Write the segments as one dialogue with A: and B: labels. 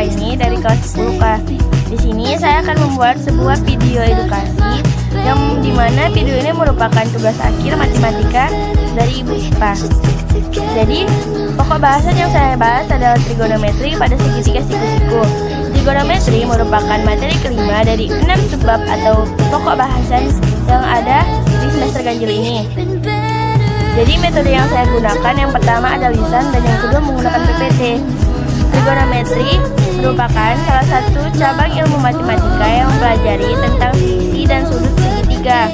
A: ini dari kelas 10K. Di sini saya akan membuat sebuah video edukasi yang dimana video ini merupakan tugas akhir matematika dari Ibu IPA. Jadi, pokok bahasan yang saya bahas adalah trigonometri pada segitiga siku-siku. Trigonometri merupakan materi kelima dari 6 subbab atau pokok bahasan yang ada di semester ganjil ini. Jadi metode yang saya gunakan yang pertama ada lisan dan yang kedua menggunakan PPT. Trigonometri merupakan salah satu cabang ilmu matematika yang mempelajari tentang sisi dan sudut segitiga.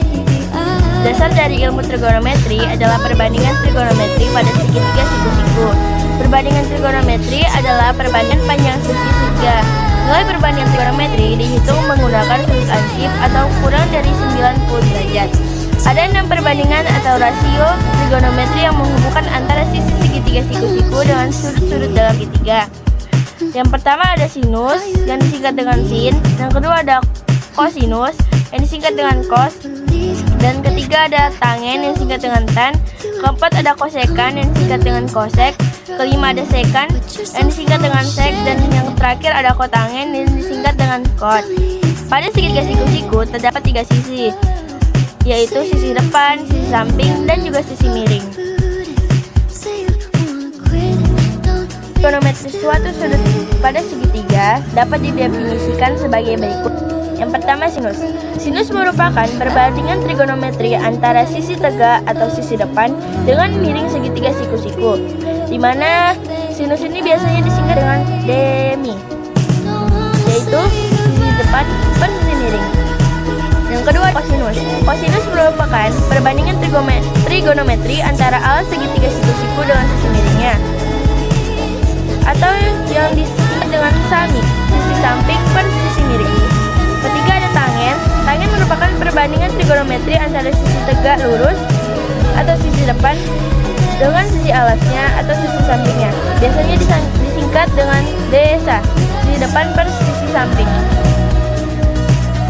A: Dasar dari ilmu trigonometri adalah perbandingan trigonometri pada segitiga siku-siku. Perbandingan trigonometri adalah perbandingan panjang sisi segitiga. Nilai perbandingan trigonometri dihitung menggunakan sudut ansip atau kurang dari 90 derajat. Ada 6 perbandingan atau rasio trigonometri yang menghubungkan antara sisi segitiga siku-siku dengan sudut-sudut dalam segitiga. Yang pertama ada sinus yang disingkat dengan sin, yang kedua ada kosinus yang disingkat dengan cos, dan ketiga ada tangen yang disingkat dengan tan, keempat ada kosekan yang disingkat dengan kosek, kelima ada sekan yang disingkat dengan sek, dan yang terakhir ada kotangen yang disingkat dengan kot. Pada segitiga siku-siku terdapat 3 sisi, yaitu sisi depan, sisi samping, dan juga sisi miring. Trigonometri suatu sudut pada segitiga dapat didefinisikan sebagai berikut. Yang pertama sinus. Sinus merupakan perbandingan trigonometri antara sisi tegak atau sisi depan dengan miring segitiga siku-siku, di mana sinus ini biasanya disingkat dengan demi, yaitu sisi depan per sisi miring. Yang kedua kosinus. Kosinus merupakan perbandingan trigonometri antara alas segitiga siku-siku dengan sisi miringnya, atau yang disingkat dengan sami, sisi samping per sisi miring. Ketiga ada tangen. Tangen merupakan perbandingan trigonometri antara sisi tegak lurus atau sisi depan dengan sisi alasnya atau sisi sampingnya. Biasanya disingkat dengan desa, sisi depan per sisi samping.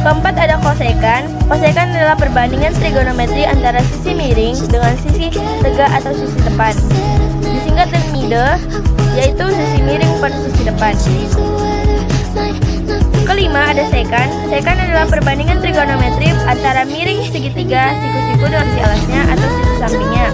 A: Keempat ada kosekan. Kosekan adalah perbandingan trigonometri antara sisi miring dengan sisi tegak atau sisi depan. Disingkat dengan mide, yaitu sisi miring per sisi depan. Kelima ada sekan. Sekan adalah perbandingan trigonometri antara miring segitiga siku-siku dengan sisi alasnya atau sisi sampingnya.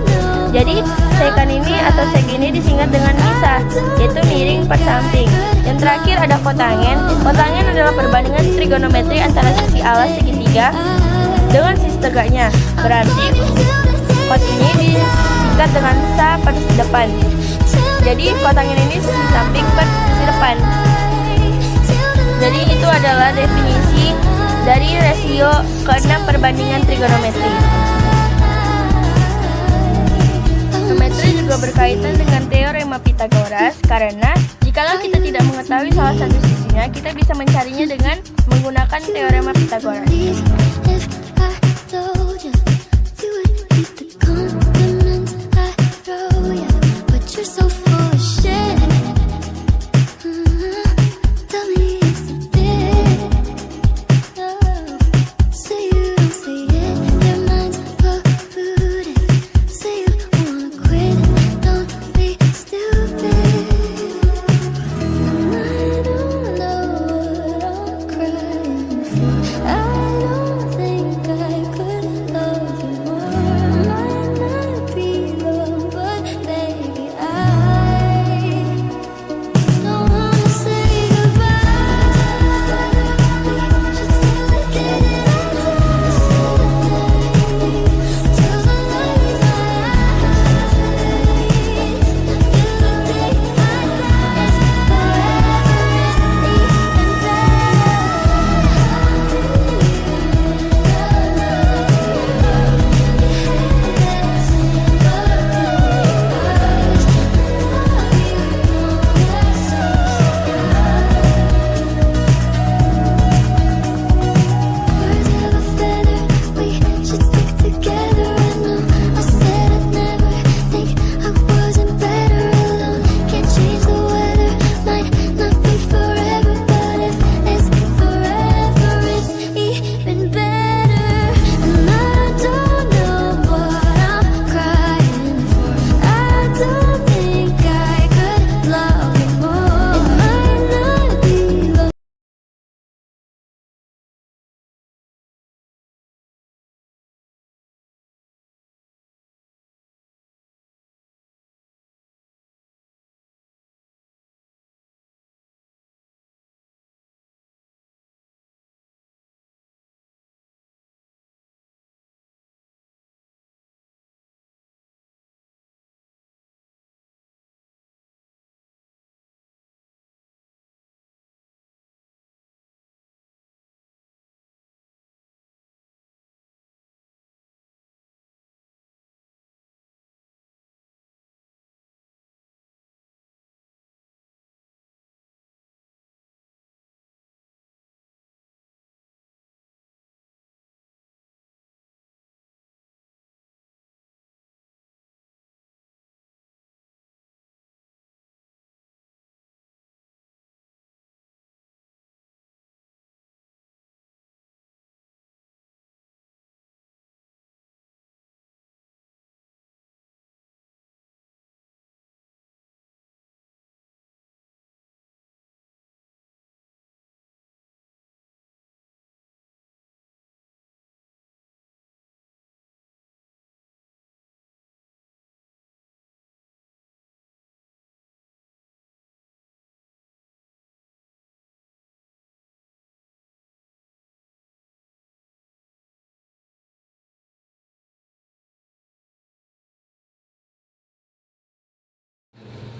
A: Jadi sekan ini atau sek ini disingkat dengan misah, yaitu miring per samping. Yang terakhir ada kotangen. Kotangen adalah perbandingan trigonometri antara sisi alas segitiga dengan sisi tegaknya. Berarti kot ini disingkat dengan sa per sisi depan. Jadi kotangen ini sisi samping per sisi depan. Jadi itu adalah definisi dari rasio ke-6 perbandingan trigonometri. Trigonometri juga berkaitan dengan teorema Pythagoras karena jikalau kita tidak mengetahui salah satu sisinya, kita bisa mencarinya dengan menggunakan teorema Pythagoras.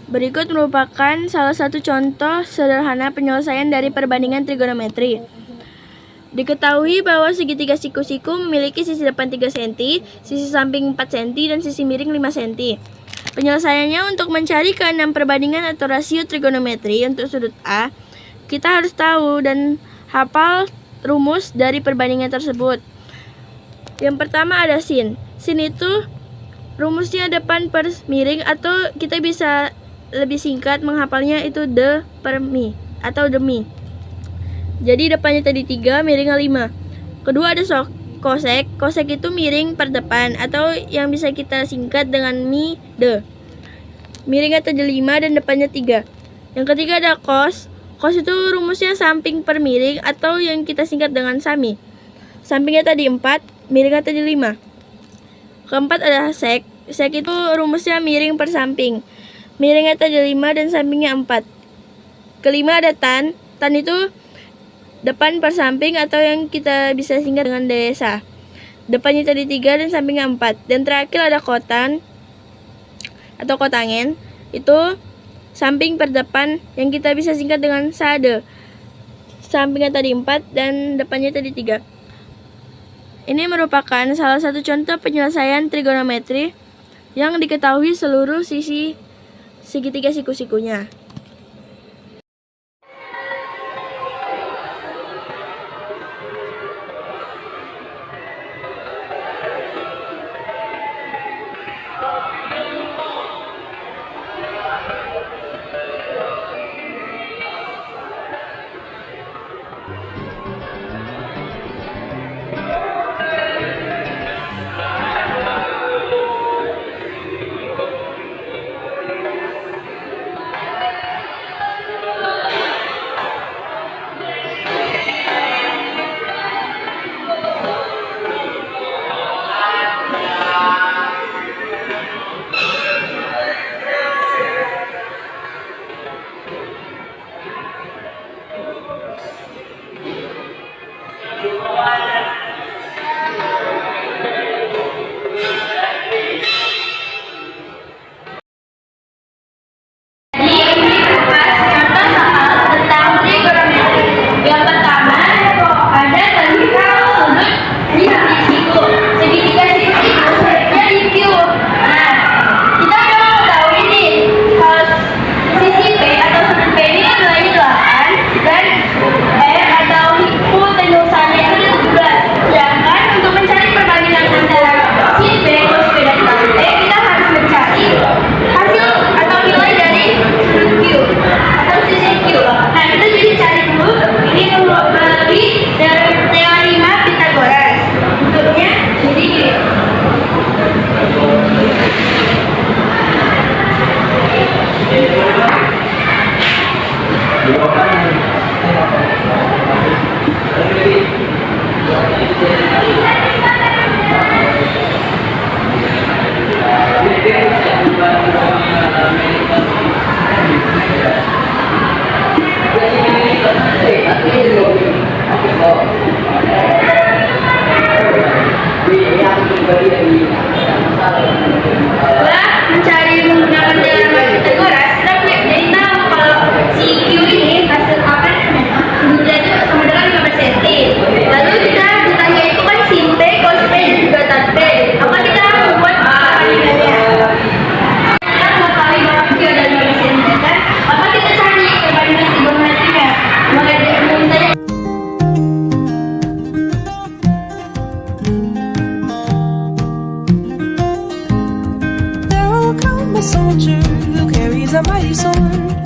A: Berikut merupakan salah satu contoh sederhana penyelesaian dari perbandingan trigonometri. Diketahui bahwa segitiga siku-siku memiliki sisi depan 3 cm, sisi samping 4 cm, dan sisi miring 5 cm. Penyelesaiannya untuk mencari keenam perbandingan atau rasio trigonometri untuk sudut A, kita harus tahu dan hafal rumus dari perbandingan tersebut. Yang pertama ada sin. Sin itu rumusnya depan per miring, atau kita bisa lebih singkat menghafalnya itu de per mi atau demi. Jadi depannya tadi 3, miringnya 5. Kedua ada kosek. Kosek itu miring per depan, atau yang bisa kita singkat dengan mi de. Miringnya tadi 5 dan depannya 3. Yang ketiga ada kos. Kos itu rumusnya samping per miring, atau yang kita singkat dengan sami. Sampingnya tadi 4, miringnya tadi 5. Keempat ada sek. Sek itu rumusnya miring per samping. Miringnya tadi 5 dan sampingnya 4. Kelima ada tan. Tan itu depan per samping, atau yang kita bisa singkat dengan desa. Depannya tadi 3 dan sampingnya 4. Dan terakhir ada kotan atau kotangen. Itu samping per depan, yang kita bisa singkat dengan sade. Sampingnya tadi 4 dan depannya tadi 3. Ini merupakan salah satu contoh penyelesaian trigonometri yang diketahui seluruh sisi segitiga siku-sikunya.
B: Setelah mencari menggunakan jalan Pythagoras, kita jadi tahu kalau si Q ini hasil apa sudutnya itu sama dengan 15 cm. Lalu kita ditanya itu kan sin P, cos P, dan juga tan P. Apa kita membuat perbandingannya? Kita mengetahui bahwa Q adalah 15 cm kan? Apa kita cari perbandingan trigonometrinya? Maka dia mintanya
C: a soldier who carries a mighty sword.